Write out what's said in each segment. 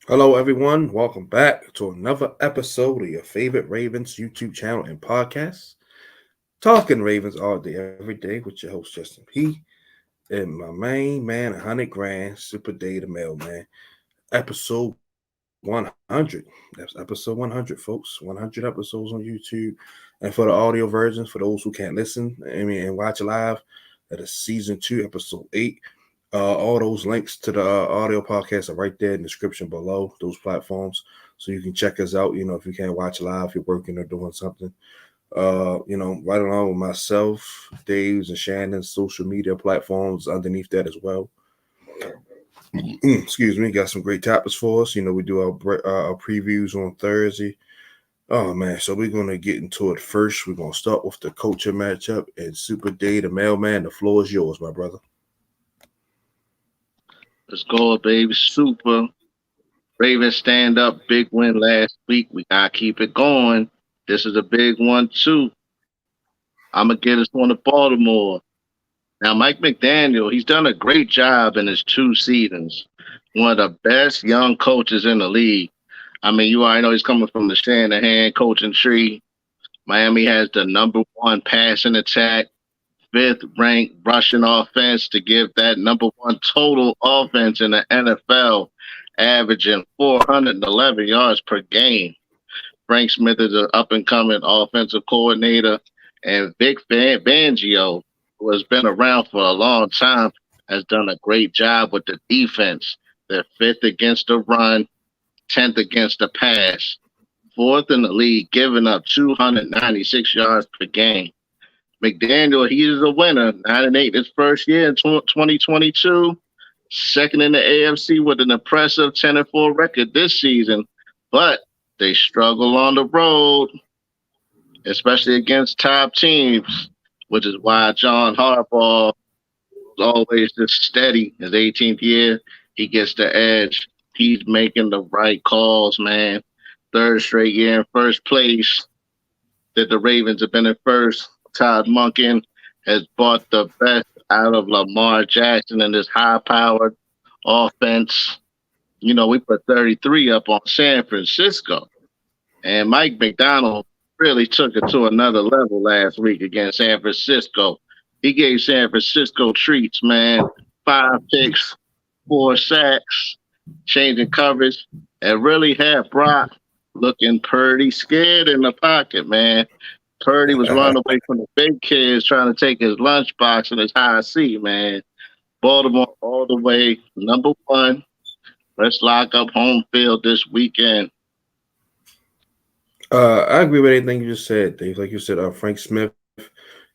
Hello, everyone. Welcome back to another episode of your favorite Ravens YouTube channel and podcast. Talking Ravens all day, every day with your host, Justin P. And my main man, 100 grand, Super Day the Mailman. Episode 100. That's episode 100, folks. 100 episodes on YouTube. And for the audio versions, for those who can't listen, and watch live, that is season 2, episode 8. All those links to the audio podcast are right there in the description below those platforms, so you can check us out. If you can't watch live, if you're working or doing something. Right along with myself, Dave's and Shannon's social media platforms underneath that as well. Excuse me, got some great topics for us. We do our previews on Thursday. Oh man, so we're gonna get into it first. We're gonna start with the coaching matchup and Super Day, the mailman. The floor is yours, my brother. Let's go, baby. Super. Ravens stand up. Big win last week. We got to keep it going. This is a big one, too. I'm going to get us on to Baltimore. Now, Mike McDaniel, he's done a great job in his 2 seasons. One of the best young coaches in the league. I mean, you already know he's coming from the Shanahan coaching tree. Miami has the #1 passing attack, fifth ranked rushing offense to give that #1 total offense in the NFL, averaging 411 yards per game. Frank Smith is an up and coming offensive coordinator, and Vic Fangio, who has been around for a long time, has done a great job with the defense. They're fifth against the run, 10th against the pass, fourth in the league, giving up 296 yards per game. McDaniel, he is a winner, 9-8 his first year in 2022. Second in the AFC with an impressive 10-4 record this season, but they struggle on the road, especially against top teams, which is why John Harbaugh was always just steady. His 18th year, he gets the edge. He's making the right calls, man. Third straight year in first place that the Ravens have been in first. Todd Monken has brought the best out of Lamar Jackson and this high-powered offense. We put 33 up on San Francisco. And Mike MacDonald really took it to another level last week against San Francisco. He gave San Francisco treats, man. 5 picks, 4 sacks, changing coverage, and really had Brock looking pretty scared in the pocket, man. Purdy was running away from the big kids trying to take his lunchbox and his high C, man. Baltimore all the way, #1. Let's lock up home field this weekend. I agree with anything you just said, Dave. Like you said, Frank Smith.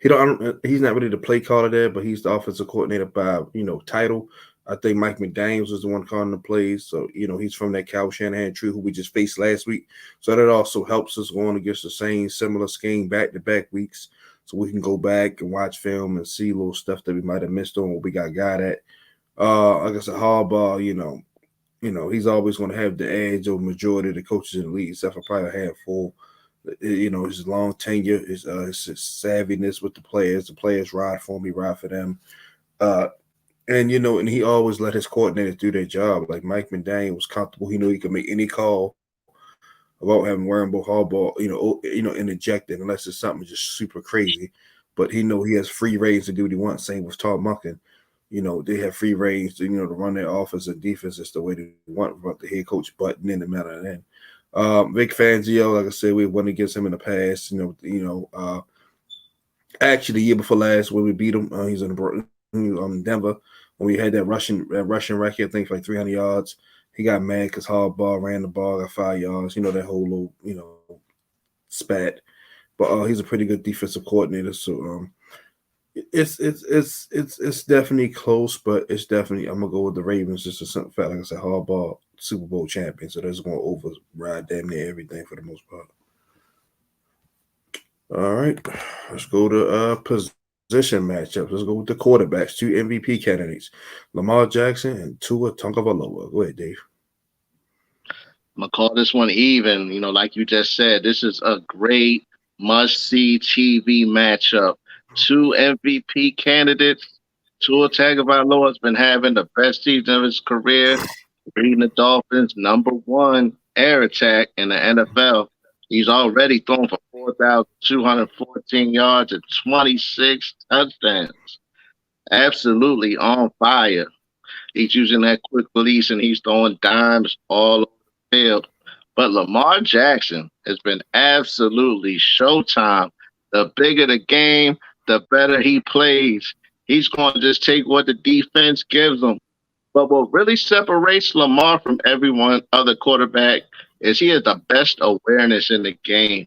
He's not really the play caller there, but he's the offensive coordinator by title. I think Mike McDaniels was the one calling the plays, so he's from that Cal Shanahan tree who we just faced last week. So that also helps us going against the same similar scheme back-to-back weeks, so we can go back and watch film and see little stuff that we might have missed on what we got at. Like I said, Harbaugh, he's always going to have the edge over majority of the coaches in the league, except for probably a handful. His long tenure, his savviness with the players. The players ride for him, he ride for them. And he always let his coordinators do their job. Like Mike McDaniel was comfortable. He knew he could make any call about having wearing Harbaugh, interjected unless it's something just super crazy. But he know he has free reigns to do what he wants. Same with Todd Monken. They have free reigns to run their offense and defense is the way they want without the head coach button in the matter of then. Vic Fangio, like I said, we went against him in the past. Actually the year before last when we beat him, he's in Denver when we had that rushing record, I think for like 300 yards. He got mad because Harbaugh ran the ball, got 5 yards. That whole little spat. But he's a pretty good defensive coordinator, so it's definitely close, but it's definitely I'm gonna go with the Ravens just for something fact. Like I said, Harbaugh Super Bowl champion, so that's gonna override damn near everything for the most part. All right, let's go to position matchups. Let's go with the quarterbacks, 2 MVP candidates, Lamar Jackson and Tua Tagovailoa. Go ahead, Dave. I'm going to call this one even. Like you just said, this is a great must-see TV matchup. 2 MVP candidates. Tua Tagovailoa has been having the best season of his career. Leading the Dolphins' number one air attack in the NFL. He's already thrown for 4,214 yards and 26 touchdowns. Absolutely on fire. He's using that quick release and he's throwing dimes all over the field. But Lamar Jackson has been absolutely showtime. The bigger the game, the better he plays. He's going to just take what the defense gives him. But what really separates Lamar from everyone other quarterback is he has the best awareness in the game.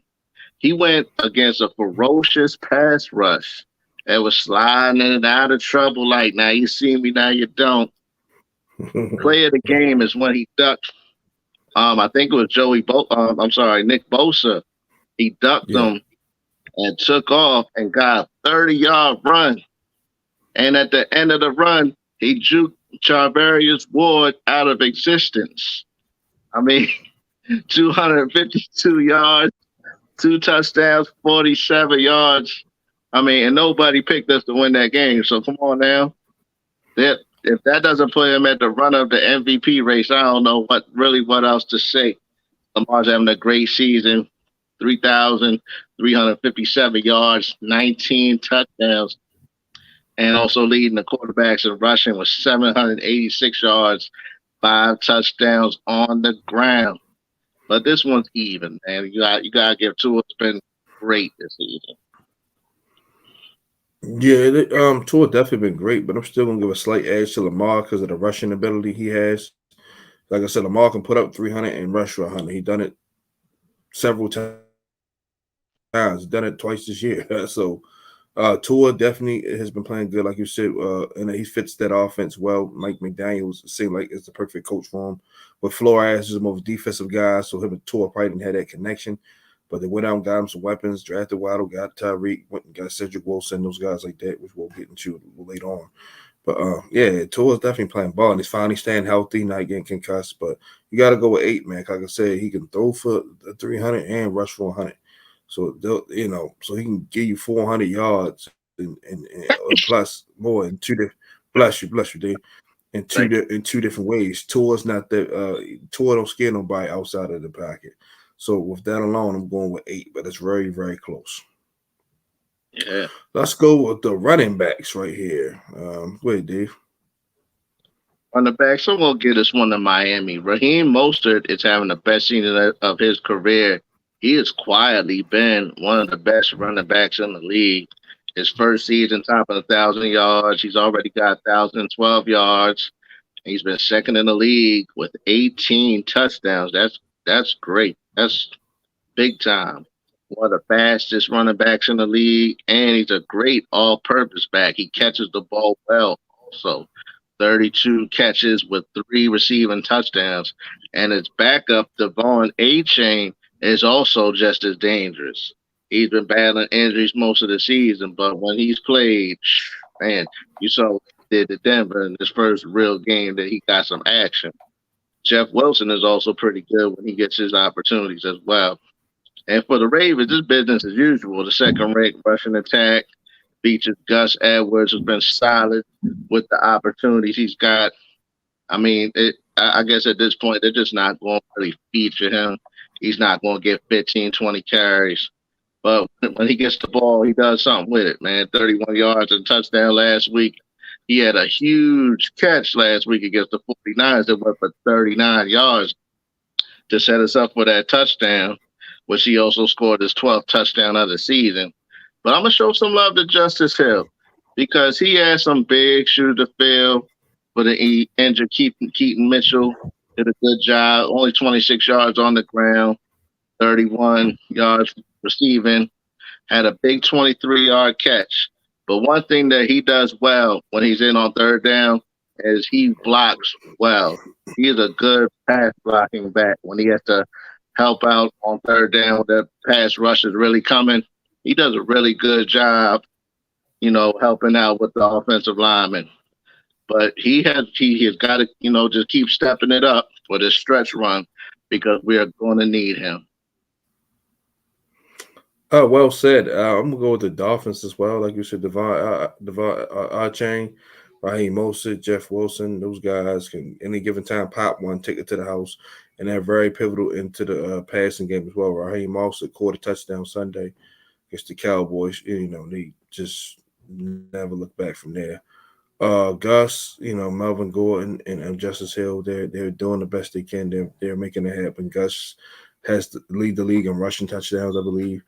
He went against a ferocious pass rush and was sliding in and out of trouble like, now you see me, now you don't. Play of the game is when he ducked. I think it was Nick Bosa. He ducked Yeah. him and took off and got a 30-yard run. And at the end of the run, he juked Charvarius Ward out of existence. I mean, 252 yards, 2 touchdowns, 47 yards. I mean, and nobody picked us to win that game. So come on now. If that doesn't put him at the run of the MVP race, I don't know what else to say. Lamar's having a great season, 3,357 yards, 19 touchdowns, and also leading the quarterbacks in rushing with 786 yards, 5 touchdowns on the ground. But this one's even, man. You gotta give Tua. It's been great this season. Yeah, Tua definitely been great, but I'm still gonna give a slight edge to Lamar because of the rushing ability he has. Like I said, Lamar can put up 300 and rush for 100. He done it several times. He's done it twice this year. So Tua definitely has been playing good, like you said, and he fits that offense well. Mike McDaniels seemed like it's the perfect coach for him. But Flores is the most defensive guy, so him and Tua probably didn't have that connection. But they went out and got him some weapons, drafted Waddle, got Tyreek, went and got Cedric Wilson, those guys like that, which we'll get into later on. But yeah, Tua's definitely playing ball, and he's finally staying healthy, not getting concussed. But you got to go with 8, man. Like I said, he can throw for 300 and rush for 100. So so he can give you 400 yards and plus more in two different. Bless you, dude. In two different ways. Tua's not that. Tua don't scare nobody outside of the pocket. So with that alone, I'm going with 8, but it's very, very close. Yeah. Let's go with the running backs right here. Wait, Dave. On the back, so we'll get us one to Miami. Raheem Mostert is having the best season of his career. He has quietly been one of the best running backs in the league. His first season, top of 1,000 yards. He's already got 1,012 yards. He's been second in the league with 18 touchdowns. That's great. That's big time. One of the fastest running backs in the league, and he's a great all-purpose back. He catches the ball well also. 32 catches with 3 receiving touchdowns. And his backup, Devon A-Chain, is also just as dangerous. He's been battling injuries most of the season, but when he's played, man, you saw what he did to Denver in his first real game that he got some action. Jeff Wilson is also pretty good when he gets his opportunities as well. And for the Ravens, it's business as usual. The second-rate rushing attack features Gus Edwards, who's been solid with the opportunities he's got. I mean, I guess at this point, they're just not going to really feature him. He's not going to get 15, 20 carries. But when he gets the ball, he does something with it, man. 31 yards and touchdown last week. He had a huge catch last week against the 49ers that went for 39 yards to set us up for that touchdown, which he also scored his 12th touchdown of the season. But I'm going to show some love to Justice Hill because he had some big shoes to fill for the injured Keaton Mitchell. Did a good job. Only 26 yards on the ground, 31 yards receiving. Had a big 23-yard catch. But one thing that he does well when he's in on third down is he blocks well. He is a good pass blocking back when he has to help out on third down when the pass rush is really coming. He does a really good job, helping out with the offensive lineman. But he has got to, just keep stepping it up for this stretch run because we are going to need him. Well said. I'm gonna go with the Dolphins as well, like you said, Devon Chain. Raheem Mostert, Jeff Wilson, those guys can any given time pop one, take it to the house, and they're very pivotal into the passing game as well. Raheem Mostert caught a touchdown Sunday against the Cowboys. You know, they just never look back from there. Gus, you know, Melvin Gordon and Justice Hill, they're doing the best they can. They're making it happen. Gus has to lead the league in rushing touchdowns, I believe.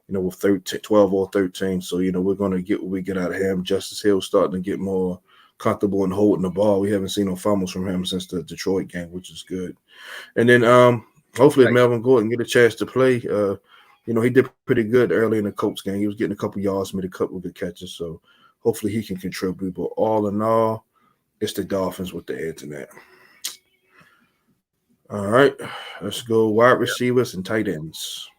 You know, with 13, 12 or 13. So, you know, we're going to get what we get out of him. Justice Hill starting to get more comfortable in holding the ball. We haven't seen no fumbles from him since the Detroit game, which is good. And then hopefully if Like, Melvin Gordon get a chance to play, you know, he did pretty good early in the Colts game. He was getting a couple yards, made a couple good catches. So hopefully he can contribute. But all in all, it's the Dolphins with the edge in that. All right. Let's go wide receivers and tight ends.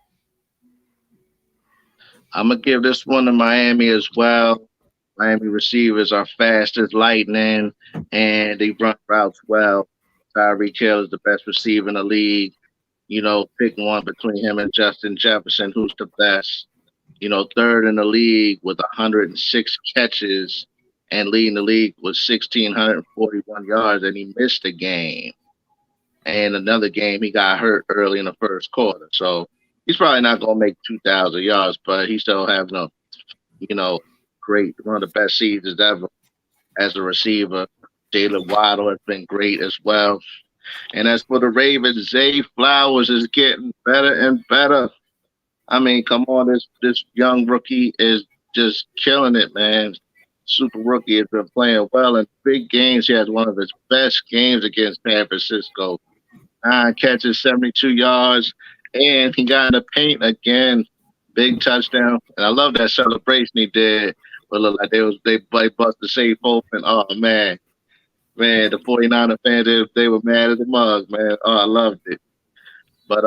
I'm gonna give this one to Miami as well. Miami receivers are fast as lightning, and they run routes well. Tyreek Hill is the best receiver in the league. You know, pick one between him and Justin Jefferson, who's the best. You know, third in the league with 106 catches and leading the league with 1,641 yards, and he missed a game. And another game, he got hurt early in the first quarter. So he's probably not going to make 2,000 yards, but he's still having a, you know, great, one of the best seasons ever as a receiver. Jalen Waddle has been great as well. And as for the Ravens, Zay Flowers is getting better and better. I mean, come on, this young rookie is just killing it, man. Super rookie has been playing well in big games. He has one of his best games against San Francisco. 9 catches, 72 yards, and he got in the paint again. Big touchdown. And I love that celebration he did. But look like they bust the safe open. Oh man, the 49er fans they were mad at the mug, man. Oh, I loved it. But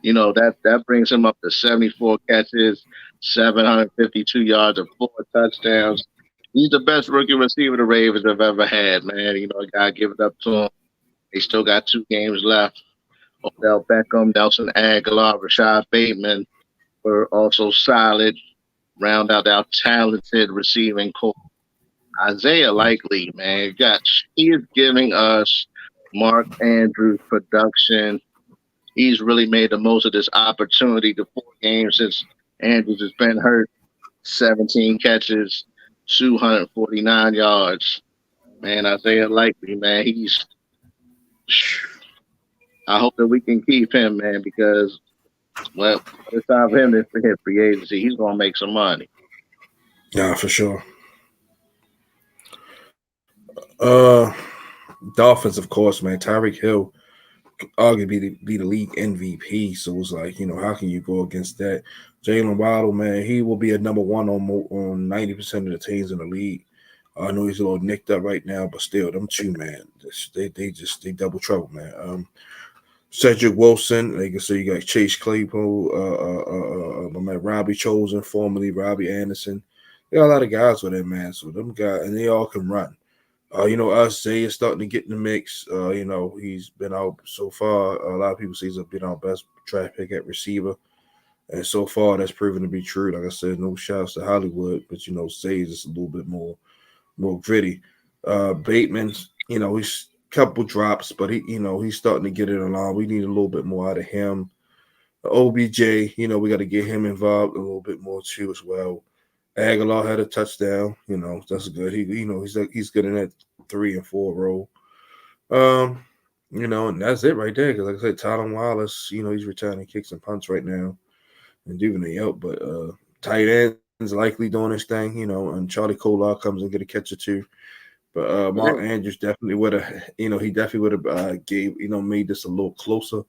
you know, that brings him up to 74 catches, 752 yards, and 4 touchdowns. He's the best rookie receiver the Ravens have ever had, man. You know, I gotta give it up to him. They still got 2 games left. Odell Beckham, Nelson Aguilar, Rashad Bateman were also solid. Round out our talented receiving core. Isaiah Likely, man, he is giving us Mark Andrews production. He's really made the most of this opportunity. The 4 games since Andrews has been hurt, 17 catches, 249 yards. Man, Isaiah Likely, man, I hope that we can keep him, man, because well, it's time for him to hit free agency. He's gonna make some money. Yeah, for sure. Uh, Dolphins, of course, man. Tyreek Hill arguably be the league MVP. So it's like, you know, how can you go against that? Jalen Waddle, man, he will be a number one on 90% of the teams in the league. I know he's a little nicked up right now, but still, them two, man, they double trouble, man. Cedric Wilson, like I say, you got Chase Claypool, my man Robbie Chosen, formerly Robbie Anderson. They got a lot of guys with them, man. So them guys, and they all can run. You know, us, Zay is starting to get in the mix. You know, he's been out so far. A lot of people say he's been our best draft pick at receiver. And so far, that's proven to be true. Like I said, no shouts to Hollywood, but, you know, Zay is just a little bit more gritty. Bateman's, you know, he's a couple drops, but he's starting to get it along. We need a little bit more out of him. OBJ, you know, we got to get him involved a little bit more too as well. Aguilar had a touchdown. You know, that's good. He's good in that 3 and 4 role. You know, and that's it right there. Because like I said, Tylen Wallace, you know, he's returning kicks and punts right now and Duvernay out. But tight ends likely doing his thing. You know, and Charlie Kolar comes and get a catch or two. But Mark Andrews definitely would have, you know, he definitely would have made this a little closer.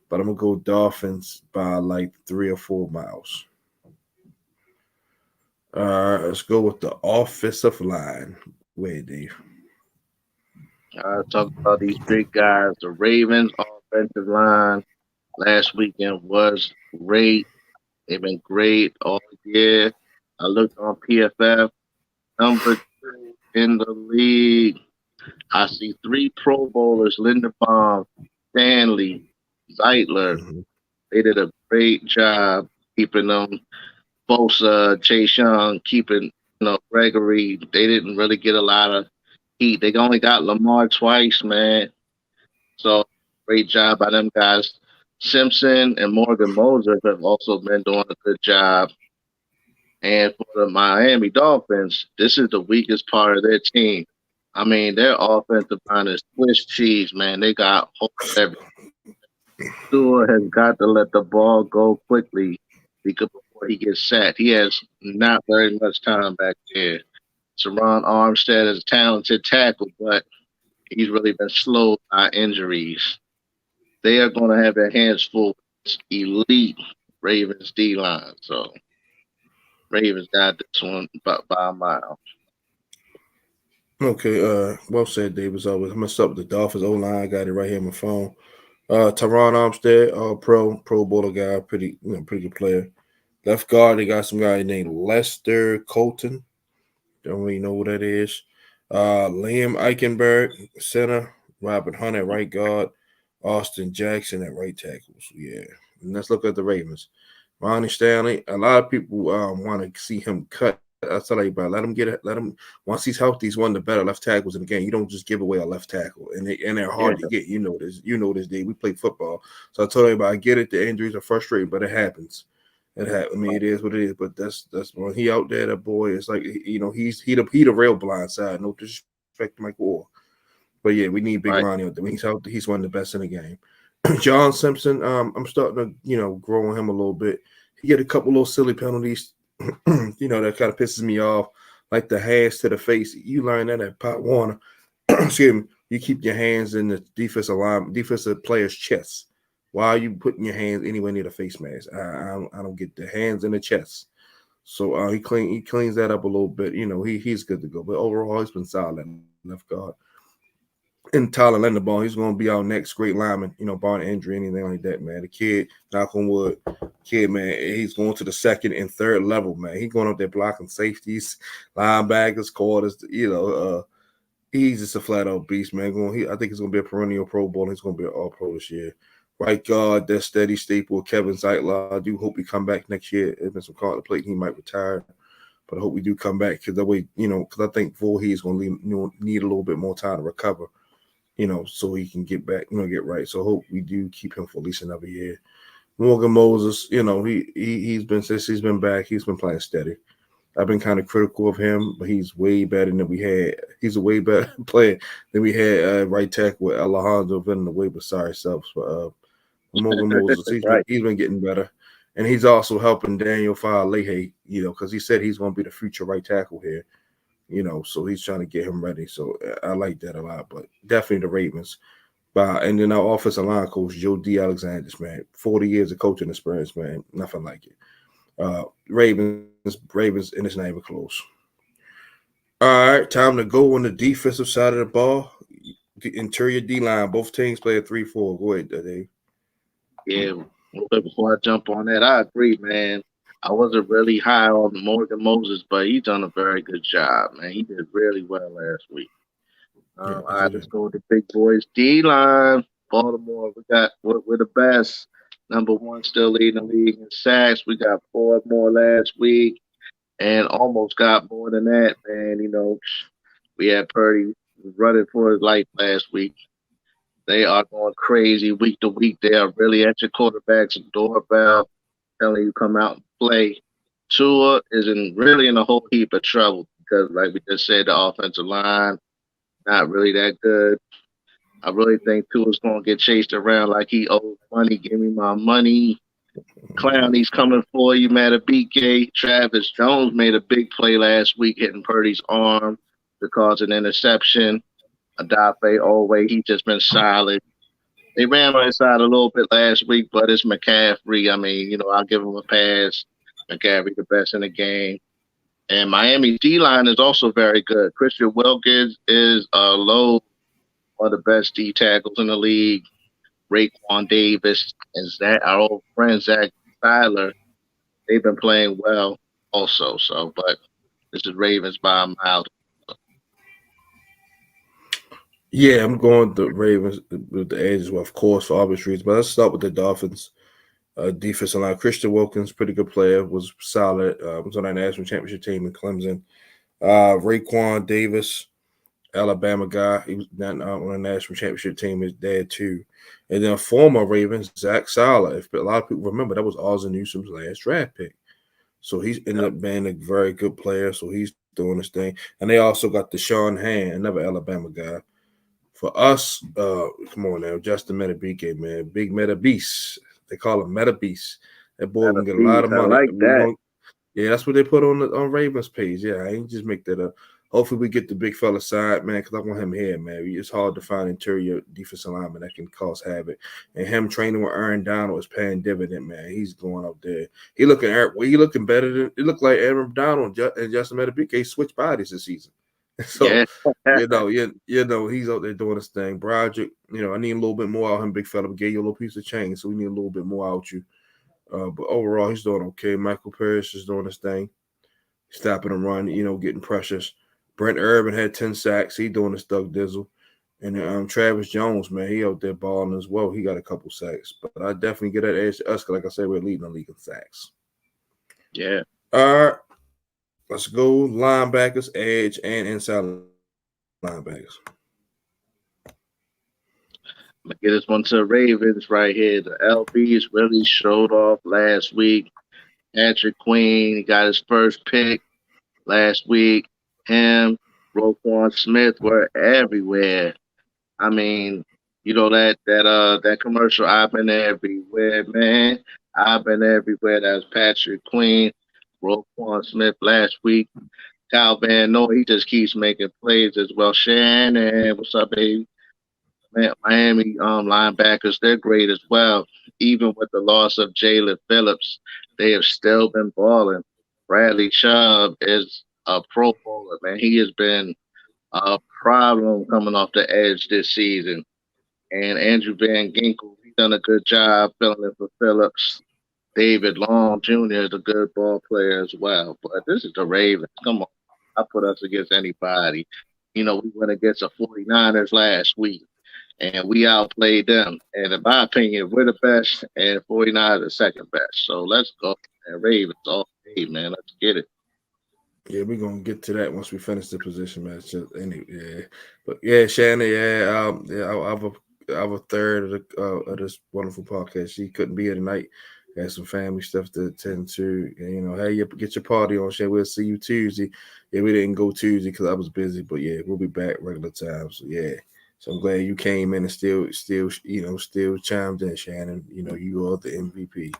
But I'm gonna go Dolphins by like 3 or 4 miles. Let's go with the offensive line. Wait, Dave. Talk about these big guys. The Ravens offensive line last weekend was great. They've been great all year. I looked on PFF, number 2 in the league. I see 3 Pro Bowlers: Linderbaum, Stanley, Zeitler. Mm-hmm. They did a great job keeping them. Bosa, Chase Young, keeping Gregory, they didn't really get a lot of heat. They only got Lamar twice, man. So great job by them guys. Simpson and Morgan Moses have also been doing a good job. And for the Miami Dolphins, this is the weakest part of their team. I mean, their offensive line is Swiss cheese, man. They got holes every. Stewart has got to let the ball go quickly because before he gets sacked, he has not very much time back there. Saron Armstead is a talented tackle, but he's really been slowed by injuries. They are going to have their hands full with this elite Ravens D line. So Ravens got this one by a mile. Okay, well said, Davis. Always I'm gonna start with the Dolphins O line. I got it right here on my phone. Teron Armstead, pro bowler guy, pretty good player. Left guard, they got some guy named Lester Colton. Don't really know who that is. Liam Eichenberg, center. Robert Hunt at right guard. Austin Jackson at right tackle. So yeah, and let's look at the Ravens. Ronnie Stanley. A lot of people want to see him cut. I tell everybody, let him. Once he's healthy, he's one of the better left tackles in the game. You don't just give away a left tackle, and they're Yeah, hard to get. You know this. You know this. Day we play football, so I told everybody, I get it. The injuries are frustrating, but it happens. I mean, it is what it is. But that's when he out there. That boy is like he the real blind side. No disrespect to Mike Ward, but yeah, we need Big right. Ronnie out there. When he's out there, he's one of the best in the game. John Simpson, I'm starting to grow on him a little bit. He get a couple little silly penalties, that kind of pisses me off, like the hands to the face. You learn that at Pop Warner. Excuse me. You keep your hands in the defensive player's chest. Why are you putting your hands anywhere near the face mask? I don't get the hands in the chest. So he cleans that up a little bit. He's good to go. But overall, he's been solid left guard. And Tyler Linderbaum, he's going to be our next great lineman, barring injury, anything like that, man. The kid, knock on wood, man, he's going to the second and third level, man. He's going up there blocking safeties, linebackers, quarters, he's just a flat out beast, man. I think he's going to be a perennial Pro Bowl. He's going to be an All Pro this year. Right guard, that steady staple, Kevin Zeitler. I do hope he come back next year. There's been some contemplating he might retire, but I hope we do come back because that way, because I think Voorhees is going to need a little bit more time to recover, so he can get back, get right. So I hope we do keep him for at least another year. Morgan Moses, he's been since he's been back, he's been playing steady. I've been kind of critical of him, but he's way better than we had. He's a way better player than we had right tackle with Alejandro Villanueva. Sorry, selves, but Morgan Moses, Right. he's been getting better, and he's also helping Daniel Faalele, because he said he's going to be the future right tackle here. So he's trying to get him ready. So I like that a lot, but definitely the Ravens. And then our offensive line coach, Joe D. Alexander, man, 40 years of coaching experience, man, nothing like it. Ravens, and it's not even close. All right, time to go on the defensive side of the ball. The interior D line, both teams play a 3-4. Go ahead, Dave. Yeah. But before I jump on that, I agree, man. I wasn't really high on Morgan Moses, but he's done a very good job, man. He did really well last week. Yeah, All right, let's go with the big boys. D line, Baltimore. We're the best. Number one, still leading the league in sacks. We got four more last week, and almost got more than that, man. We had Purdy running for his life last week. They are going crazy week to week. They are really at your quarterback's doorbell, telling you come out and play. Tua is really in a whole heap of trouble because, like we just said, the offensive line not really that good. I really think Tua's going to get chased around like he owes money. Give me my money. Clowney's coming for you, Matabike. Travis Jones made a big play last week, hitting Purdy's arm to cause an interception. Adafe Olway, he's just been solid. They ran on his side a little bit last week, but it's McCaffrey. I mean, I'll give him a pass. McCaffrey, the best in the game. And Miami's D line is also very good. Christian Wilkins is one of the best D tackles in the league. Raekwon Davis and our old friend Zach Tyler, they've been playing well also. So, but this is Ravens by a mile. Yeah, I'm going with the Ravens with the edges, well, of course, for obvious reasons. But let's start with the Dolphins. Defensive line. Christian Wilkins, pretty good player, was solid. Was on that national championship team in Clemson. Raekwon Davis, Alabama guy. He was not on the national championship team. His dad too, and then former Ravens Zach Sala. If a lot of people remember, that was Ozzie Newsome's last draft pick. So he's ended Yep. up being a very good player. So he's doing his thing. And they also got Deshaun Hand, another Alabama guy. For us, come on now, Justin Metabike, man, big Meta Beast. They call him Meta Beast. That boy At can a get a lot beast. of I money. like We're that. going Yeah, that's what they put on Ravens page. Yeah, I ain't just make that up. Hopefully, we get the big fella side, man, because I want him here, man. It's hard to find interior defensive lineman that can cause havoc. And him training with Aaron Donald is paying dividend, man. He's going up there. He looking better than it looked like Aaron Donald and Justin Metabike switched bodies this season. So Yeah. he's out there doing his thing. Broderick, I need a little bit more out of him, big fella. We gave you a little piece of change, so we need a little bit more out you. But overall, he's doing okay. Michael Parrish is doing his thing, stopping and run, getting pressures. Brent Urban had 10 sacks. He doing his Doug Dizzle. And Travis Jones, man, he out there balling as well. He got a couple sacks. But I definitely get that edge to us because, like I said, we're leading the league in sacks. Yeah. All right, let's go linebackers, edge, and inside linebackers. I'm gonna get this one to the Ravens right here. The LBs really showed off last week. Patrick Queen, he got his first pick last week. Him, Roquan Smith were everywhere. I mean, that commercial. I've been everywhere, man. I've been everywhere. That's Patrick Queen, Roquan Smith last week. Kyle Van Noy, he just keeps making plays as well. Shannon, what's up, baby? Miami linebackers, they're great as well. Even with the loss of Jalen Phillips, they have still been balling. Bradley Chubb is a pro bowler, man. He has been a problem coming off the edge this season. And Andrew Van Ginkel, he done a good job filling in for Phillips. David Long Jr. is a good ball player as well. But this is the Ravens. Come on. I put us against anybody. We went against the 49ers last week and we outplayed them. And in my opinion, we're the best, and 49 the second best. So let's go. And Ravens all day, man. Let's get it. Yeah, we're gonna get to that once we finish the position match. Yeah, but yeah, Shannon, our third of this wonderful podcast. She couldn't be here tonight. Had some family stuff to attend to. And, hey, you get your party on, Shannon. We'll see you Tuesday. Yeah, we didn't go Tuesday because I was busy, but yeah, we'll be back regular time. So yeah. So I'm glad you came in and still chimed in, Shannon. You are the MVP.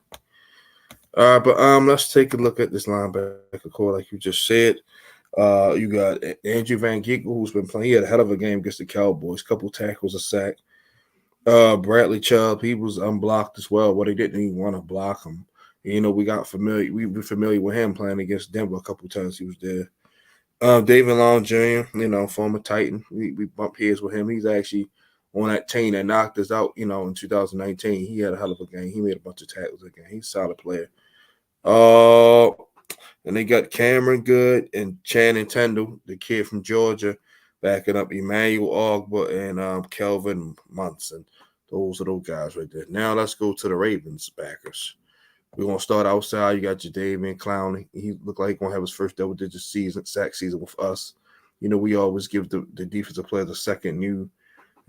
All right, but let's take a look at this linebacker core, like you just said. You got Andrew Van Ginkel, who's been playing. He had a hell of a game against the Cowboys. Couple tackles, a sack. Bradley Chubb, he was unblocked as well. But he didn't even want to block him. We got familiar. We were familiar with him playing against Denver a couple times. He was there. David Long Jr., former Titan. We bumped heads with him. He's actually on that team that knocked us out. In 2019, he had a hell of a game. He made a bunch of tackles again. He's a solid player. Uh, and they got Cameron Good and Channing Tindall, the kid from Georgia, backing up Emmanuel Ogba and Kelvin Munson. Those are those guys right there. Now let's go to the Ravens backers. We're gonna start outside. You got Jadeveon Clowney. He looked like he's gonna have his first double-digit sack season with us. We always give the defensive players a second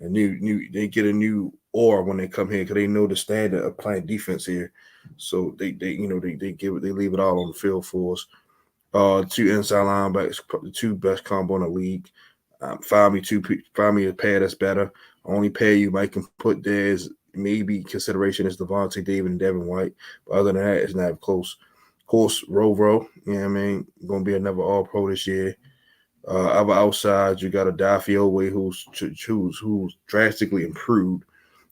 they get a new aura when they come here because they know the standard of playing defense here. So they leave it all on the field for us. Two inside linebackers, the two best combo in the league. Find me a pair that's better. Only pair you might can put there is maybe consideration is Devontae David and Devin White. But other than that, it's not close. Of course, Rovro, going to be another All Pro this year. Other outside, you got a Dafiowe who's drastically improved.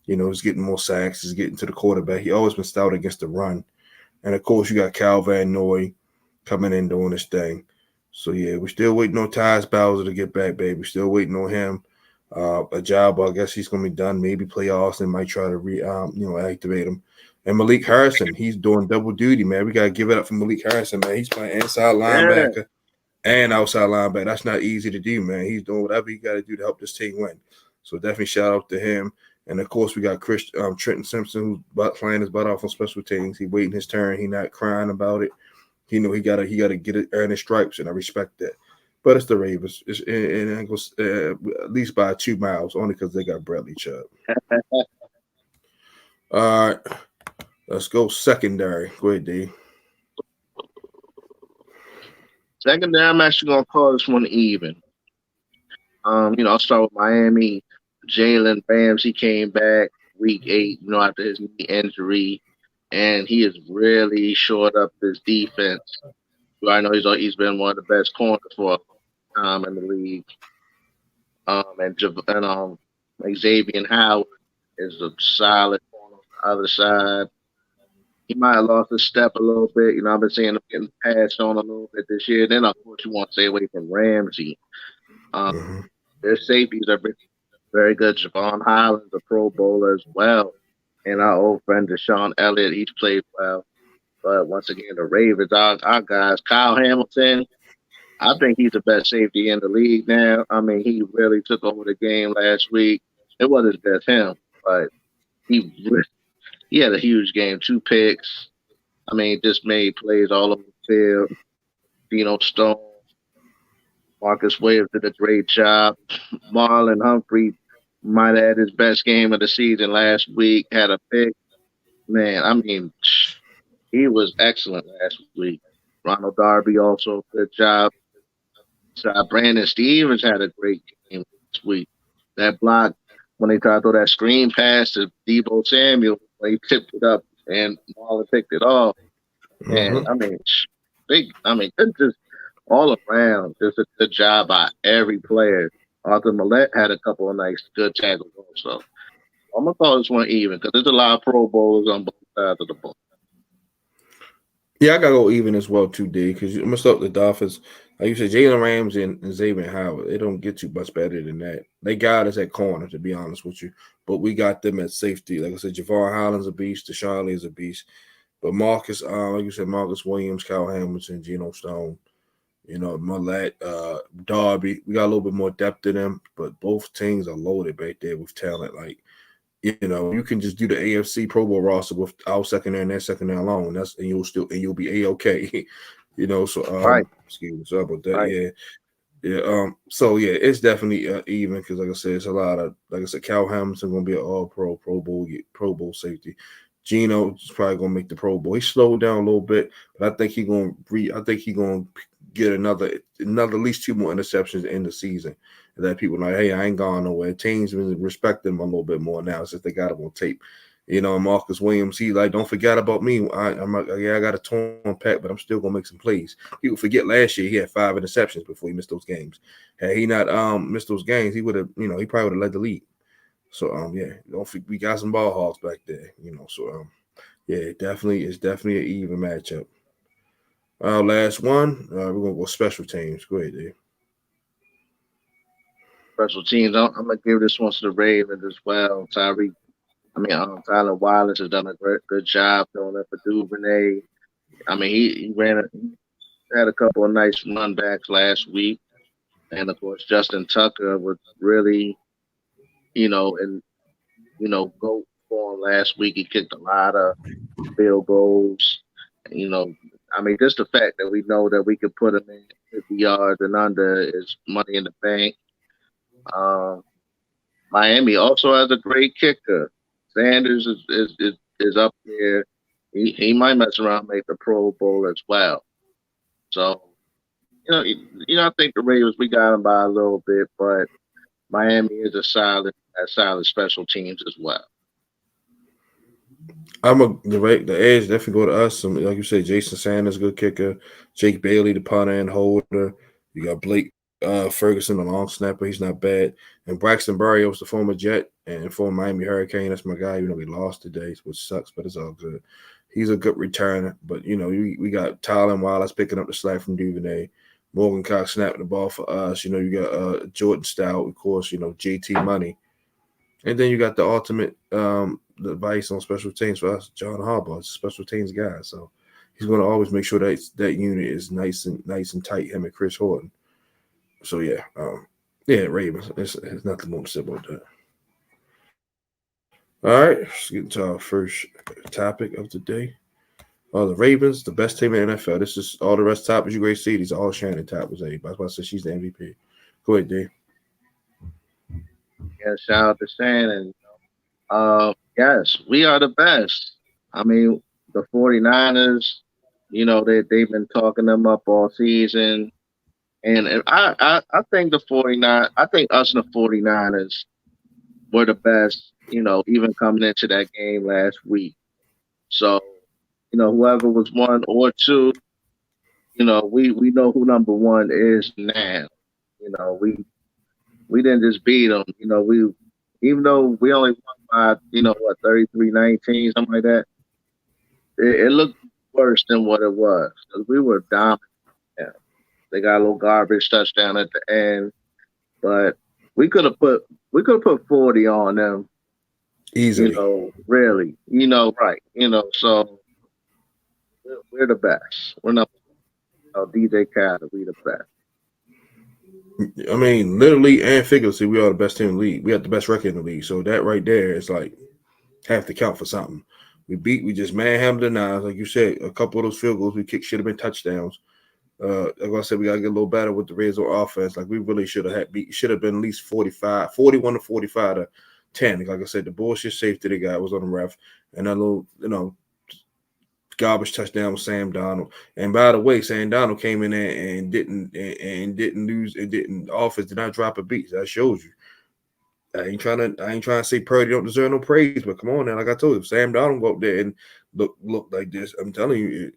He's getting more sacks. He's getting to the quarterback. He always been stout against the run. And, of course, you got Cal Van Noy coming in doing this thing. So, yeah, we're still waiting on Tyus Bowser to get back, baby. We're still waiting on him. A job, I guess he's going to be done. Maybe playoffs and might try to activate him. And Malik Harrison, he's doing double duty, man. We got to give it up for Malik Harrison, man. He's playing inside Yeah. linebacker and outside linebacker. That's not easy to do, man. He's doing whatever he got to do to help this team win. So definitely shout out to him. And of course, we got Trenton Simpson, who's playing his butt off on special teams. He waiting his turn. He not crying about it. He know he gotta earn his stripes, and I respect that. but it's the Ravens. And it goes at least by 2 miles, only because they got Bradley Chubb. All right, let's go secondary. Go ahead, D. Secondary, I'm actually gonna call this one even. I'll start with Miami. Jalen Ramsey came back week 8, after his knee injury, and he has really shored up his defense. I know he's been one of the best corners for a long time in the league. And Xavier Howard is a solid corner on the other side. He might have lost his step a little bit. I've been seeing him getting passed on a little bit this year. Then, of course, you want to stay away from Ramsey. Mm-hmm. Their safeties are very good. Javon Holland's a Pro Bowler as well. And our old friend Deshaun Elliott, he's played well. But once again, the Ravens, our guys, Kyle Hamilton, I think he's the best safety in the league now. I mean, he really took over the game last week. It wasn't just him, but he he had a huge game, 2 picks. I mean, just made plays all over the field. Stone, Marcus Williams did a great job. Marlon Humphrey might have had his best game of the season last week, had a pick. Man, I mean, he was excellent last week. Ronald Darby also, good job. Brandon Stevens had a great game this week. That block, when they tried to throw that screen pass to Debo Samuel, when he tipped it up and Marlon picked it off. And Mm-hmm. Just all around, just a good job by every player. Arthur Millette had a couple of nice, good tackles also. I'm gonna call this one even because there's a lot of Pro Bowlers on both sides of the ball. Yeah, I gotta go even as well too, D. Because I'm gonna start with the Dolphins. Like you said, Jalen Ramsey and Xavier Howard. They don't get too much better than that. They got us at corner, to be honest with you. But we got them at safety. Like I said, Javon Holland's a beast. Deshaun Lee is a beast. But Marcus, like you said, Marcus Williams, Kyle Hamilton, Geno Stone, Millette, Darby. We got a little bit more depth to them, but both teams are loaded back there with talent. Like, you can just do the AFC Pro Bowl roster with our secondary and their secondary alone. You'll be A-okay. So Right, excuse me, sorry about that. right. Yeah. Yeah. So yeah, it's definitely even because, like I said, it's a lot of, like I said, Cal Hamilton gonna be an All Pro Bowl safety. Gino is probably gonna make the Pro Bowl. He slowed down a little bit, but I think he gonna get another at least 2 more interceptions in the season. And that people like, hey, I ain't gone nowhere. Teams been respecting him a little bit more now since they got him on tape. Marcus Williams, he like, don't forget about me. I got a torn pec, but I'm still gonna make some plays. People forget last year he had 5 interceptions before he missed those games. Had he not missed those games, he would have, he probably would have led the league. So yeah, don't forget, we got some ball hogs back there, So yeah, it's definitely an even matchup. Last one, we're gonna go special teams. Go ahead, Dave. Special teams. I'm gonna give this one to the Ravens as well. Tyler Wallace has done a good job doing it for Duvernay. I mean, he had a couple of nice run backs last week, and of course Justin Tucker was really, and go for him last week. He kicked a lot of field goals. You know, just the fact that we know that we could put him in 50 yards and under is money in the bank. Um, Miami also has a great kicker. Sanders is up there. He might mess around and make the Pro Bowl as well. So I think the Ravens we got them by a little bit, but Miami is a solid special teams as well. The edge definitely go to us. Some, like you said, Jason Sanders, good kicker. Jake Bailey, the punter and holder. You got Blake Ferguson, the long snapper. He's not bad. And Braxton Berrios, the former Jet and former Miami Hurricane. That's my guy. We lost today, which sucks, but it's all good. He's a good returner. But we got Tyler Wallace picking up the slack from Duvernay. Morgan Cox snapping the ball for us. You got Jordan Stout, of course. JT Money. And then you got the ultimate advice on special teams for us, John Harbaugh, special teams guy. So he's going to always make sure that unit is nice and tight. Him and Chris Horton. So yeah, Ravens. There's nothing more to say about that. All right, let's get into our first topic of the day. The Ravens, the best team in the NFL. This is all the rest topics you guys see. These are all Shannon topics. That's why I said she's the MVP. Go ahead, Dave. Yeah, shout out to Shannon. Yes, we are the best. I mean, the 49ers, they've been talking them up all season. And I think the 49, I think us and the 49ers were the best, even coming into that game last week. So, whoever was one or two, we know who number one is now. We didn't just beat them. We even though we only won by 33-19, something like that. It looked worse than what it was because we were dominant. Yeah. They got a little garbage touchdown at the end, but we could have put 40 on them. Easily. Really, right. So we're the best. We're not DJ Khaled. We the best. I mean, literally and figuratively, we are the best team in the league. We have the best record in the league. So that right there is like have to count for something. We just manhandled the Nines. Like you said, a couple of those field goals we kicked should have been touchdowns. Like I said, we gotta get a little better with the red zone offense. Like we really should have been at least 41 to 45 to 10. Like I said, the bullshit safety they got was on the ref, and that little garbage touchdown with Sam Donald. And by the way, Sam Donald came in there and didn't lose. It didn't offense did not drop a beat. That shows you. I ain't trying to say Purdy don't deserve no praise, but come on now, like I told you, if Sam Donald go up there and look like this, I'm telling you,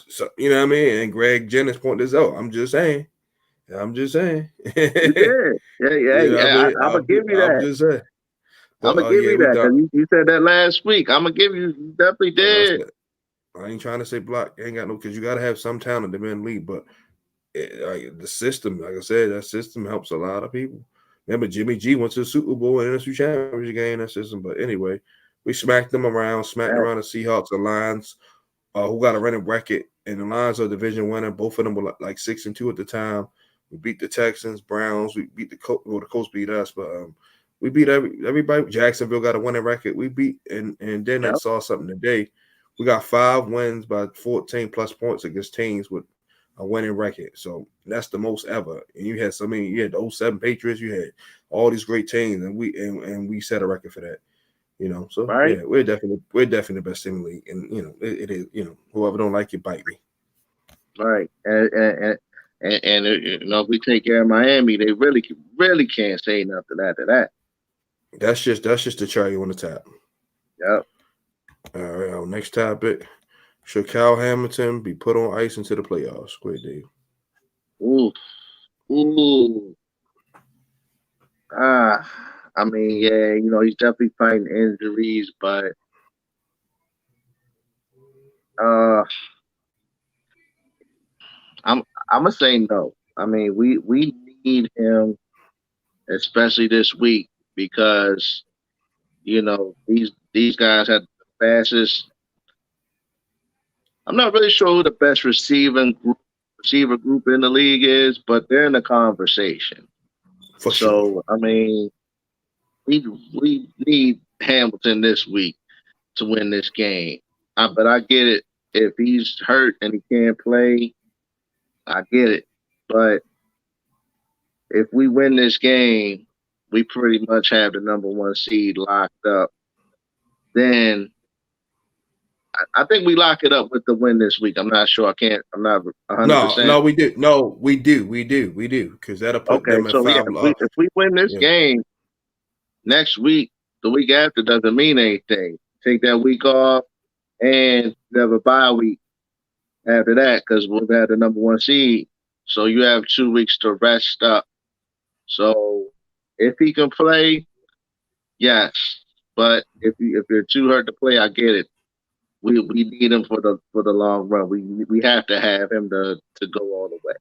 so, you know what I mean. And Greg Jennings pointed this out. I'm just saying. You did. Yeah. You know what I mean? I'm gonna give you I'm that. just saying. I'm But gonna give yeah, you we that done. because you said that last week. I'm gonna give you. You definitely Like I did. said, I ain't trying to say block. Ain't got no because you got to have some talent to be in the league. But the system, like I said, that system helps a lot of people. Remember, Jimmy G went to the Super Bowl and NFC Championship game. That system. But anyway, we smacked them around, smacked That, around the Seahawks, the Lions, who got a running record, and the Lions are division winner. Both of them were like 6-2 at the time. We beat the Texans, Browns. We beat the Colts. Well, the Colts beat us, but we beat everybody. Jacksonville got a winning record. We beat, and then I yep. saw something today. We got 5 wins by 14 plus points against teams with a winning record. So that's the most ever. And you had so many. You had the 07 Patriots. You had all these great teams, and we set a record for that. So Right. yeah, we're definitely the best team in the league, and it is. Whoever don't like you, bite me. Right. And if we take care of Miami, they really can't say nothing after that. That's just the cherry on the top. Yep. All right, our next topic: should Cal Hamilton be put on ice into the playoffs? Great, Dave. Ooh. Ooh. Ah. I mean, yeah, he's definitely fighting injuries, but uh, I'm I'm gonna say no. I mean, we need him, especially this week, because these guys had the fastest. I'm not really sure who the best receiver group in the league is, but they're in the conversation. For sure. So I mean, we need Hamilton this week to win this game. But I get it. If he's hurt and he can't play, I get it. But if we win this game, we pretty much have the number one seed locked up. Then I think we lock it up with the win this week. I'm not sure. I'm not 100. No, percent we do. No, we do, because that'll put Okay, them at so yeah, 5. if we win this Yeah. game next week, the week after doesn't mean anything. Take that week off and you have a bye week after that because we'll have the number one seed. So you have 2 weeks to rest up. So if he can play, yes. But if you're too hurt to play, I get it. We need him for the long run. We have to have him to go all the way.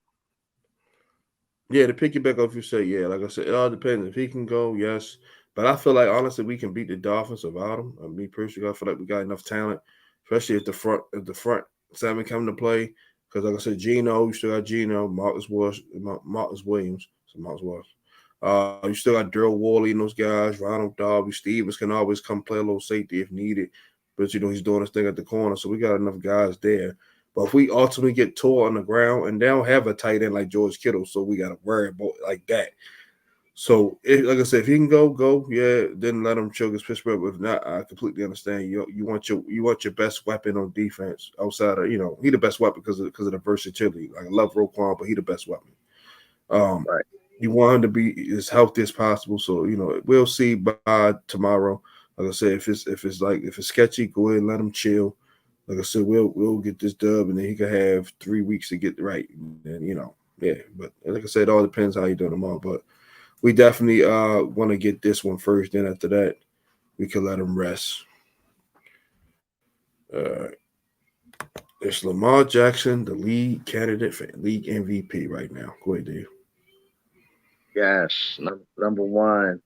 Yeah, to pick it back up, you say, yeah, like I said, it all depends. If he can go, yes. But I feel like honestly we can beat the Dolphins without him. Me personally, I feel like we got enough talent, especially if the front 7 come to play. Because like I said, Gino, you still got Gino, Marcus Williams, so Marcus Williams. You still got Daryl Worley and those guys, Ronald Darby, Stevens can always come play a little safety if needed. but he's doing his thing at the corner, so we got enough guys there. But if we ultimately get tore on the ground, and they don't have a tight end like George Kittle, so we got to worry about like that. So, like I said, if he can go, yeah, then let him choke his Pittsburgh. If not, I completely understand. You want your best weapon on defense outside of he the best weapon because of the versatility. Like I love Roquan, but he the best weapon. Um, Right. you want him to be as healthy as possible. So we'll see by tomorrow. Like I said, if it's sketchy, go ahead and let him chill. Like I said, we'll get this dub, and then he could have 3 weeks to get right. And yeah. But like I said, it all depends how you do tomorrow. But we definitely want to get this one first. Then after that, we can let him rest. Uh, it's Lamar Jackson, the lead candidate for league MVP right now. Go ahead, Dave. Yes. Number one.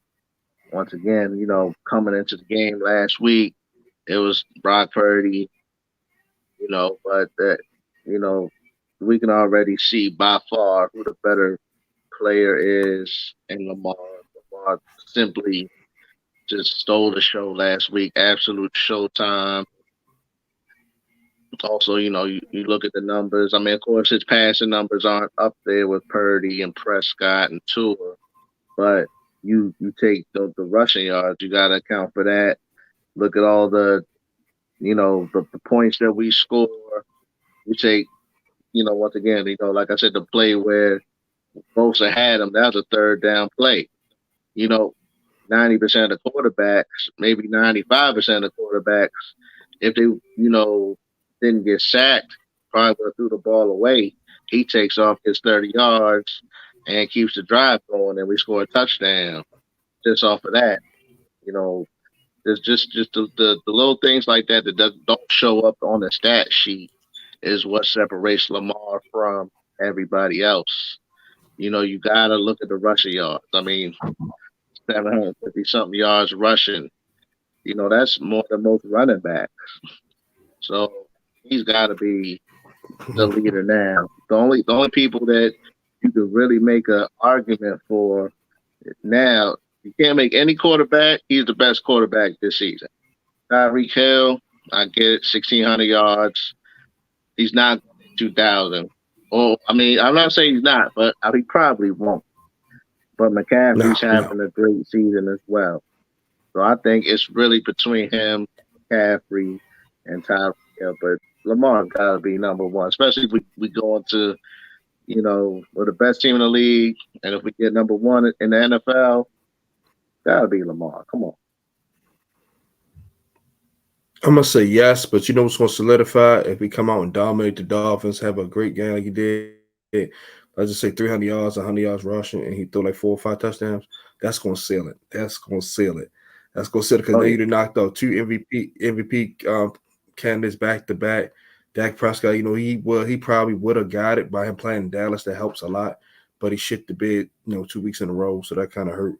Once again, coming into the game last week, it was Brock Purdy. But that, you know, we can already see by far who the better player is in Lamar. Lamar simply just stole the show last week. Absolute showtime. Also, you look at the numbers. I mean, of course, his passing numbers aren't up there with Purdy and Prescott and Tua, but you take the rushing yards. You got to account for that. Look at all the points that we score. You take, once again, like I said, the play where Bosa had him, that was a third down play. You know, 90% of the quarterbacks, maybe 95% of the quarterbacks, if they, didn't get sacked, probably would have threw the ball away. He takes off his 30 yards and keeps the drive going, and we score a touchdown just off of that. You know, there's just the little things like that that don't show up on the stat sheet is what separates Lamar from everybody else. You got to look at the rushing yards. I mean, 750 something yards rushing. That's more than most running backs. So he's got to be the leader now. The only people that you could really make an argument for now, you can't make any quarterback. He's the best quarterback this season. Tyreek Hill, I get it, 1,600 yards. He's not 2,000. Well, I mean, I'm not saying he's not, but he probably won't. But No, McCaffrey's no. having a great season as well. So I think it's really between him, McCaffrey, and Tyreek Hill. But Lamar's got to be number one, especially if we go into, we're the best team in the league. And if we get number one in the NFL, got to be Lamar. Come on. I'm gonna say yes, but what's gonna solidify if we come out and dominate the Dolphins, have a great game like he did. Let's just say 300 yards, 100 yards rushing, and he threw like 4 or 5 touchdowns. That's gonna seal it. That's gonna seal it because now Oh, you yeah. done knocked out 2 MVP candidates back to back. Dak Prescott, he probably would have got it by him playing in Dallas. That helps a lot, but he shit the bed, 2 weeks in a row, so that kind of hurt.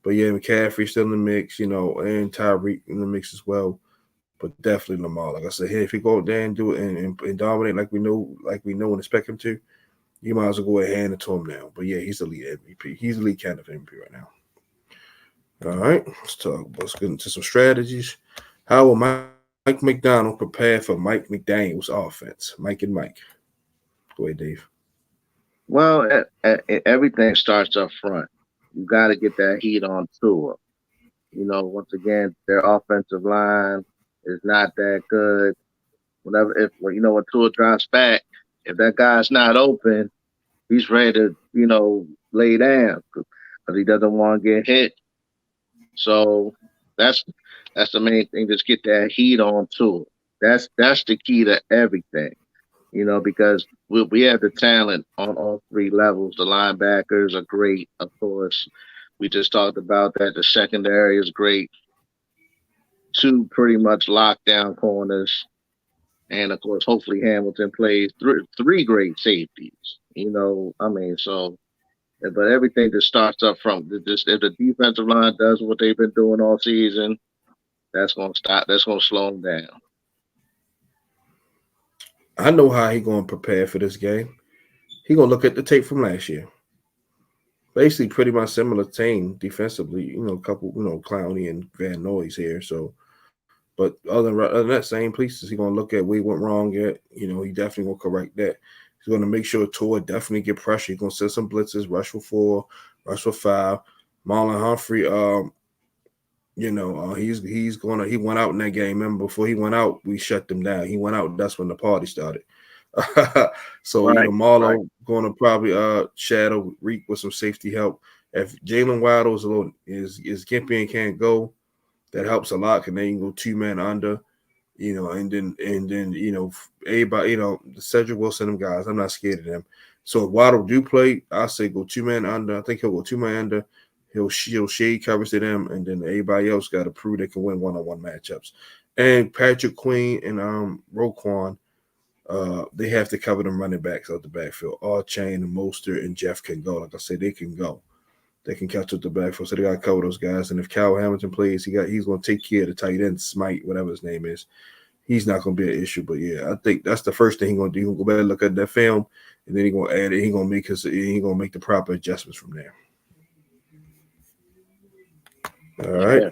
But yeah, McCaffrey still in the mix, and Tyreek in the mix as well. But definitely Lamar. Like I said, hey, if he go out there and do it and dominate like we know and expect him to, you might as well go ahead and hand it to him now. But yeah, he's the lead MVP. He's the lead candidate for MVP right now. All right, let's get into some strategies. How will Mike MacDonald prepare for Mike McDaniel's offense? Mike and Mike. Go ahead, Dave. Well, everything starts up front. You got to get that heat on Tua. Once again, their offensive line is not that good. When Tua drops back, if that guy's not open, he's ready to, lay down because he doesn't want to get hit. So that's that's the main thing. Just get that heat on Tua. That's the key to everything. Because we have the talent on all three levels. The linebackers are great, of course. We just talked about that. The secondary is great. Two pretty much lockdown corners. And of course, hopefully Hamilton plays three great safeties. I mean, but everything just starts up front. Just if the defensive line does what they've been doing all season, that's gonna stop. That's gonna slow them down. I know how he gonna prepare for this game. He gonna look at the tape from last year. Basically, pretty much similar team defensively. A couple, Clowney and Van Noy's here. So But other than that, same pieces. He's gonna look at where he went wrong at. He definitely gonna correct that. He's gonna make sure Tua definitely get pressure. He's gonna set some blitzes, rush for 4, rush for 5. Marlon Humphrey, he went out in that game. Remember, before he went out, we shut them down. He went out. That's when the party started. So Right, right. Marlo going to probably shadow Reek with some safety help. If Jalen Waddle is gimpy and can't go, that helps a lot. Cause then you can go 2 man under, and then everybody, the Cedric Wilson, them guys. I'm not scared of them. So if Waddle do play, I say go 2 man under. I think he'll go 2 man under. He'll shade covers to them, and then everybody else got to prove they can win one-on-one matchups. And Patrick Queen and Roquan, they have to cover them running backs out the backfield. All Chain and Mostert and Jeff can go. Like I said, they can go. They can catch up the backfield, so they got to cover those guys. And if Cal Hamilton plays, he's going to take care of the tight end, Smite, whatever his name is. He's not going to be an issue. But yeah, I think that's the first thing he's going to do. He's going to go back and look at that film, and then he's going to add it. He's going to make the proper adjustments from there. All right. Yeah,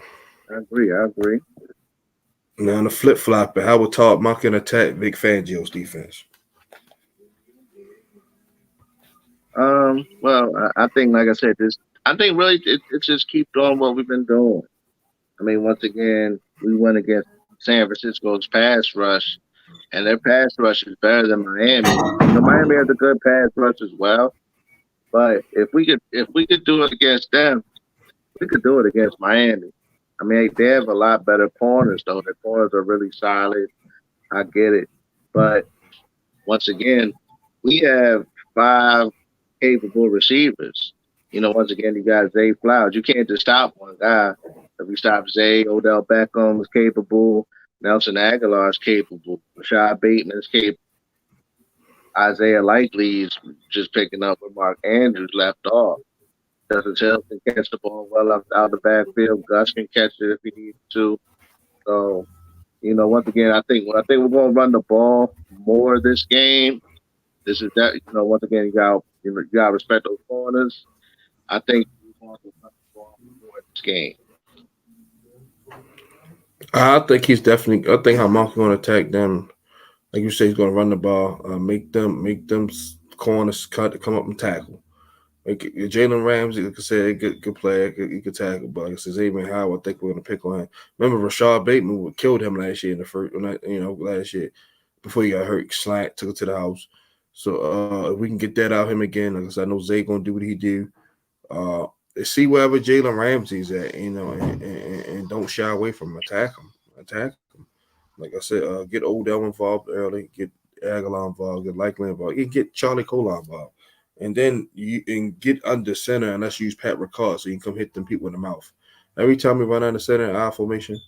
I agree. I agree. Now on the flip flop, how would Todd Monken attack Vic Fangio's defense? Well, I think, like I said, I think really it just keep doing what we've been doing. I mean, once again, we went against San Francisco's pass rush, and their pass rush is better than Miami. Miami has a good pass rush as well. But if we could do it against them, we could do it against Miami. I mean, they have a lot better corners though. Their corners are really solid. I get it, but once again, we have 5 capable receivers. Once again, you got Zay Flowers. You can't just stop one guy. If you stop Zay, Odell Beckham is capable. Nelson Aguilar is capable. Rashad Bateman is capable. Isaiah Likely is just picking up where Mark Andrews left off. Justin Hill can catch the ball well out the backfield. Gus can catch it if he needs to. So, once again, I think we're going to run the ball more this game. This is that. Once again, you got to respect those corners. I think we're going to run the ball more this game. I think he's definitely. I think how Monken's going to attack them. Like you say, he's going to run the ball, make them corners cut to come up and tackle. Like Jalen Ramsey, like I said, good player, he could tackle. But like I said, Xavier Howard, I think we're going to pick on him. Remember, Rashad Bateman killed him last year in the first, last year before he got hurt. Slant took it to the house. So if we can get that out of him again, like I said, I know Zay going to do what he do. Uh, See wherever Jalen Ramsey's at, and don't shy away from him. Attack him. Like I said, get Odell involved early, get Aguilar involved, get Likely involved, you get Charlie Cole involved, and then get under center and let's use Pat Ricard so you can come hit them people in the mouth. Every time we run under center in I formation,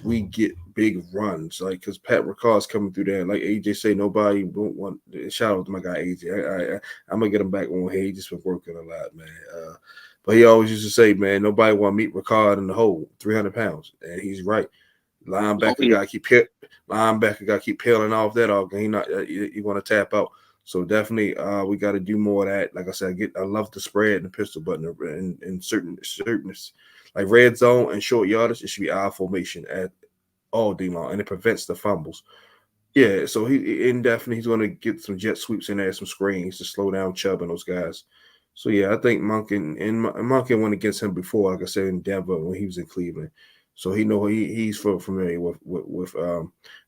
we get big runs, like because Pat Ricard's coming through there. Like AJ say, nobody won't want. Shout out to my guy AJ. I'm gonna get him back on here. He just been working a lot, man. But he always used to say, man, nobody want to meet Ricard in the hole, 300 pounds, and he's right. Linebacker got to keep peeling off that off. He not you want to tap out. So definitely, we got to do more of that. Like I said, I love the spread and the pistol button in certain like red zone and short yardage. It should be I formation at all day long, and it prevents the fumbles. Yeah, so he's going to get some jet sweeps in there, some screens to slow down Chubb and those guys. So yeah, I think Monken went against him before, like I said in Denver when he was in Cleveland. So he's familiar with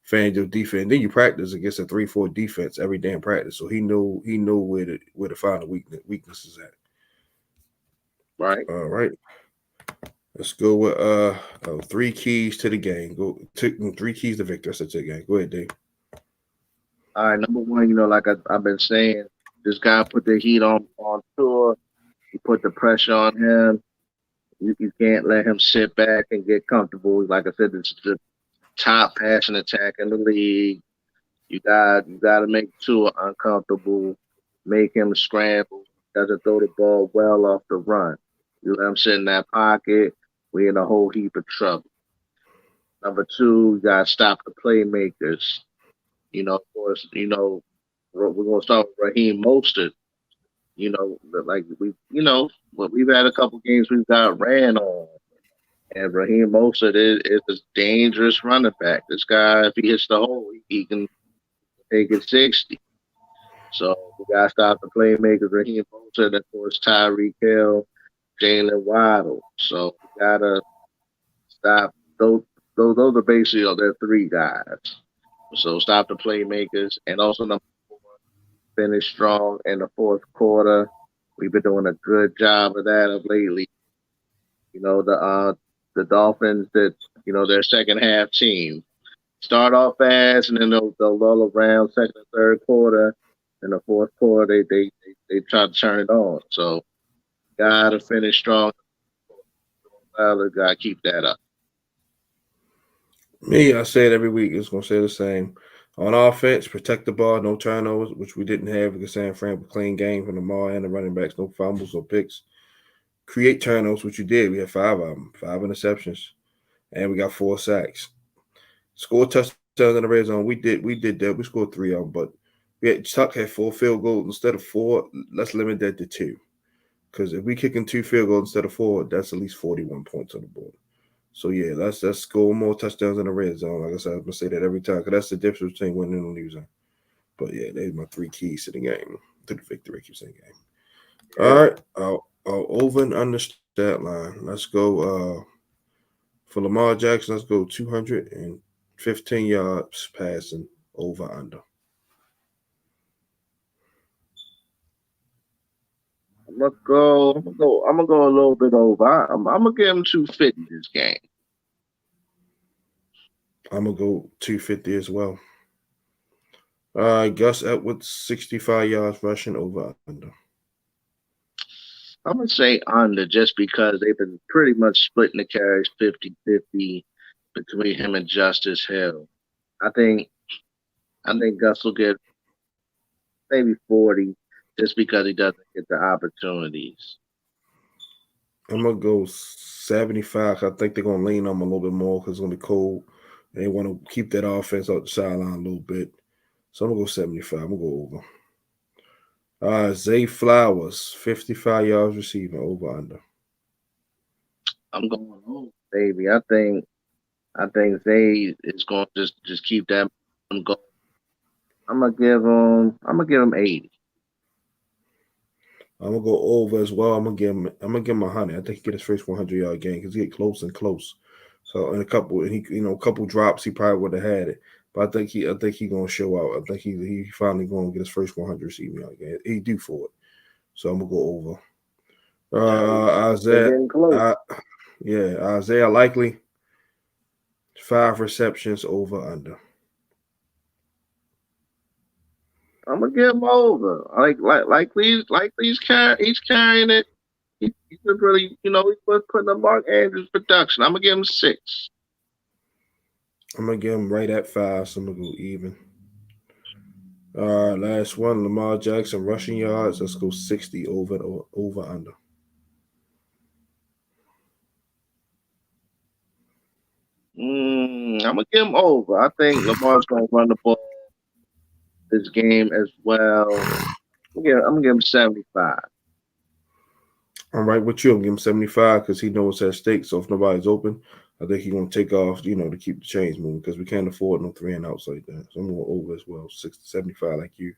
Fangio defense. And then you practice against a 3-4 defense every damn practice. So he know where to find the weaknesses at. Right. All right. Let's go with 3 keys to the game. Go 3 keys to victory. That's the game. Go ahead, Dave. All right. Number one, like I've been saying, this guy put the heat on tour. He put the pressure on him. You can't let him sit back and get comfortable. Like I said, this is the top passing attack in the league. You got to make Tua uncomfortable, make him scramble. Doesn't throw the ball well off the run. You let him sit in that pocket, we in a whole heap of trouble. Number two, you got to stop the playmakers. Of course, we're gonna start with Raheem Mostert. Like we've had a couple games we've got ran on, And Raheem Mostert is a dangerous running back. This guy, if he hits the hole, he can take it 60. So we got to stop the playmakers, Raheem Mostert, and of course Tyreek Hill, Jalen Waddle. So we got to stop those are basically their three guys. So stop the playmakers, and also number four, finish strong in the fourth quarter. We've been doing a good job of that of lately. You know the Dolphins that their second half team start off fast, and then they'll lull around second and third quarter. In the fourth quarter, they try to turn it on. So gotta finish strong. Gotta keep that up. Me, I say it every week. It's gonna say the same. On offense, protect the ball, no turnovers, which we didn't have because San Fran was a clean game from the mall and the running backs, no fumbles, no picks. Create turnovers, which you did. We had five of them, five interceptions, and we got 4 sacks. Score touchdowns in the red zone. We did that. We scored 3 of them, but Chuck had 4 field goals instead of 4. Let's limit that to 2. Because if we kicking 2 field goals instead of 4, that's at least 41 points on the board. So yeah, let's score more touchdowns in the red zone. Like I said, I'm gonna say that every time because that's the difference between winning and losing. But yeah, they're my 3 keys to the game, to the victory. Keep saying game. All Yeah. right, I'll over and under stat line. Let's go for Lamar Jackson. Let's go 215 yards passing over under. I'm gonna go a little bit over. I'm gonna give him 250 this game. I'm gonna go 250 as well. Gus Edwards 65 yards rushing over under. I'm gonna say under just because they've been pretty much splitting the carries 50-50 between him and Justice Hill. I think I think Gus will get maybe 40 just because he doesn't get the opportunities. I'm gonna go 75. I think they're gonna lean on him a little bit more because it's gonna be cold. They want to keep that offense out the sideline a little bit. So I'm gonna go 75. I'm gonna go over. Zay Flowers, 55 yards receiving over under. I'm going home, baby. I think Zay is going to just keep that going. I'm gonna give him 80. I'm gonna go over as well. I'm gonna give him 100. I think he get his first 100-yard game because he get close and close. So in a couple drops, he probably would have had it. But I think he gonna show out. I think he finally gonna get his first 100 receiving yard game. He due for it. So I'm gonna go over. They're Isaiah, getting close. uh, yeah, Isaiah likely 5 receptions over under. I'm gonna give him over. He's carrying it. He's been really, he's putting the Mark Andrews production. I'm gonna give him 6. I'm gonna give him right at 5. So I'm gonna go even. All right, last one. Lamar Jackson rushing yards. Let's go 60 over under. I'm gonna give him over. I think Lamar's gonna run the ball this game as well. I'm gonna give him 75. I'm right with you. I'm giving him 75 because he knows it's at stake. So if nobody's open, I think he's gonna take off, to keep the chains moving because we can't afford no 3-and-outs like that. So I'm going over as well, 75 like you.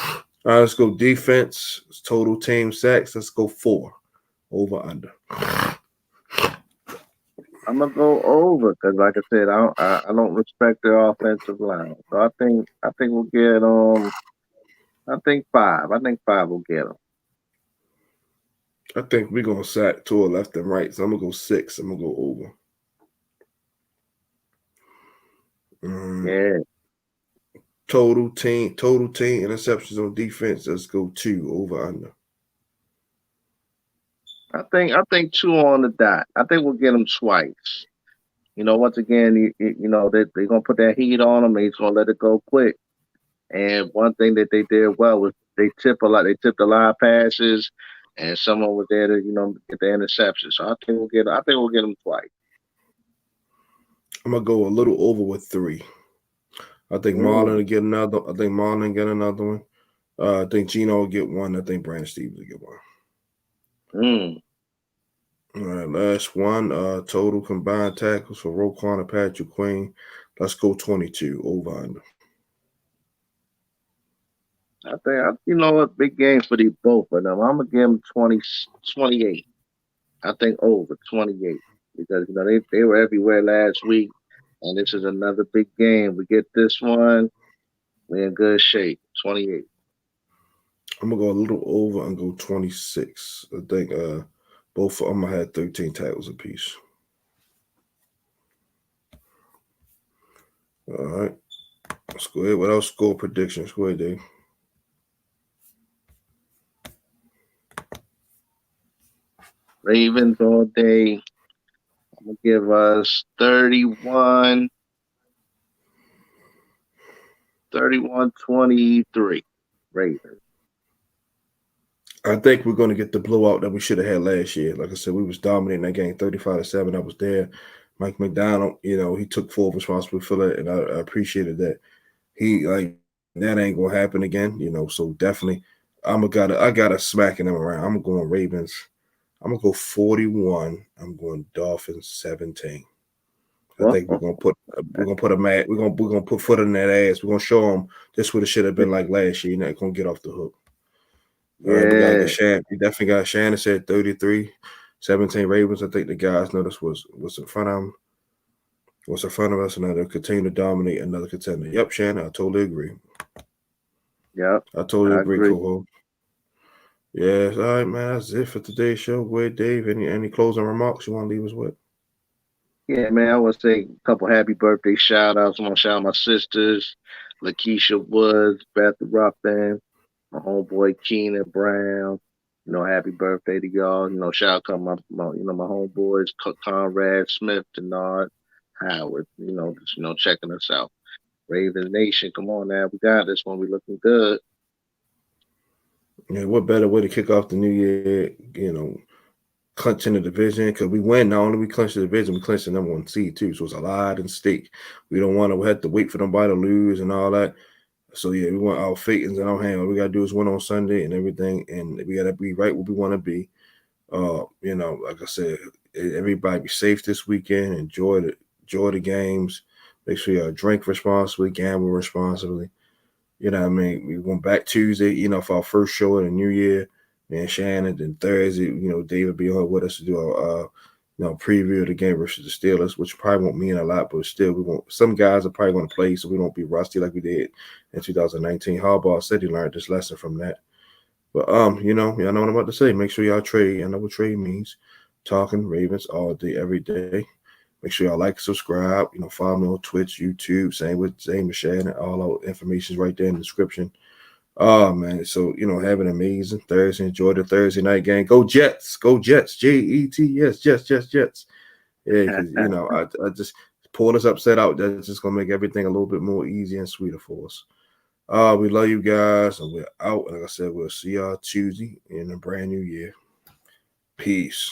All right, let's go defense. Total team sacks. Let's go 4 over under. I'm gonna go over because, like I said, I don't respect their offensive line. So I think we'll get I think 5. I think 5 will get them. I think we're gonna sack Tua left and right. So I'm gonna go 6. I'm gonna go over. Yeah, Total team interceptions on defense. Let's go 2 over under. I think 2 on the dot. I think we'll get them twice. Once again, they're gonna put that heat on them. He's gonna let it go quick. And one thing that they did well was they tip a lot. They tipped a lot of passes, and someone was there to get the interception. So I think we'll get them twice. I'm gonna go a little over with 3. I think Marlon Mm, will get another. I think Marlon get another one. I think Gino will get one. I think Brandon Stevens will get one. mm. All right, last one. Total combined tackles for Roquan and Patrick Queen. Let's go 22 over under. I think, you know what, big game for the both of them. I'm gonna give them 28. I think over 28 because they were everywhere last week, and this is another big game. We get this one, we're in good shape. 28. I'm gonna go a little over and go 26. I think both of them had 13 tackles apiece. All right, let's go ahead with our score predictions. Go ahead, Dave. Ravens all day. I'm gonna give us 31-23. Ravens. I think we're gonna get the blowout that we should have had last year. Like I said, we was dominating that game 35-7. I was there. Mike MacDonald, he took full responsibility for that, and I appreciated that. He like that ain't gonna happen again, So definitely, I gotta smacking them around. I'm going Ravens. I'm gonna go 41. I'm going Dolphins 17. I Well, think we're gonna put foot in that ass. We're gonna show them this what it should have been like last year. You're not gonna get off the hook. All right, we gotta get yeah, Shannon. We definitely got Shannon said 33-17 Ravens. I think the guys know this was in front of them. What's in front of us, and they'll continue to dominate another contender. Yep, Shannon, I totally agree. yep, I totally I agree, agree. Coho. Yes, all right, man. That's it for today's show. Go ahead, Dave. Any closing remarks you want to leave us with? Yeah, man, I want to say a couple happy birthday shout outs. I want to shout out my sisters, Lakeisha Woods, Beth Ruffin, my homeboy Keenan Brown. Happy birthday to y'all. Shout out to my homeboys, Conrad Smith, Denard, Howard. Checking us out. Ravens Nation, come on now, we got this one. We looking good. Yeah, what better way to kick off the new year? Clinching the division because we win. Not only we clinch the division, we clinch the number one seed too. So it's a lot in stake. We don't want to have to wait for nobody to lose and all that. So yeah, we want our fate in our hand. All we gotta do is win on Sunday and everything, and we gotta be right where we want to be. Like I said, everybody be safe this weekend. Enjoy the games. Make sure you drink responsibly, gamble responsibly. You know what I mean? We went back Tuesday, for our first show of the new year. And Shannon, then Thursday, David be on with us to do our preview of the game versus the Steelers, which probably won't mean a lot, but still we won't some guys are probably gonna play so we don't be rusty like we did in 2019. Harbaugh said he learned this lesson from that. But y'all know what I'm about to say. Make sure y'all trade. I know what trade means. Talking Ravens all day, every day. Make sure y'all like, subscribe. Follow me on Twitch, YouTube. Same with Shannon. All our information is right there in the description. Oh man, so have an amazing Thursday. Enjoy the Thursday night game. Go Jets, go Jets. Jets, Jets. Yeah, because I just pull this upset out. That's just gonna make everything a little bit more easy and sweeter for us. We love you guys, and we're out. Like I said, we'll see y'all Tuesday in a brand new year. Peace.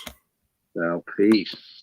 Now, peace.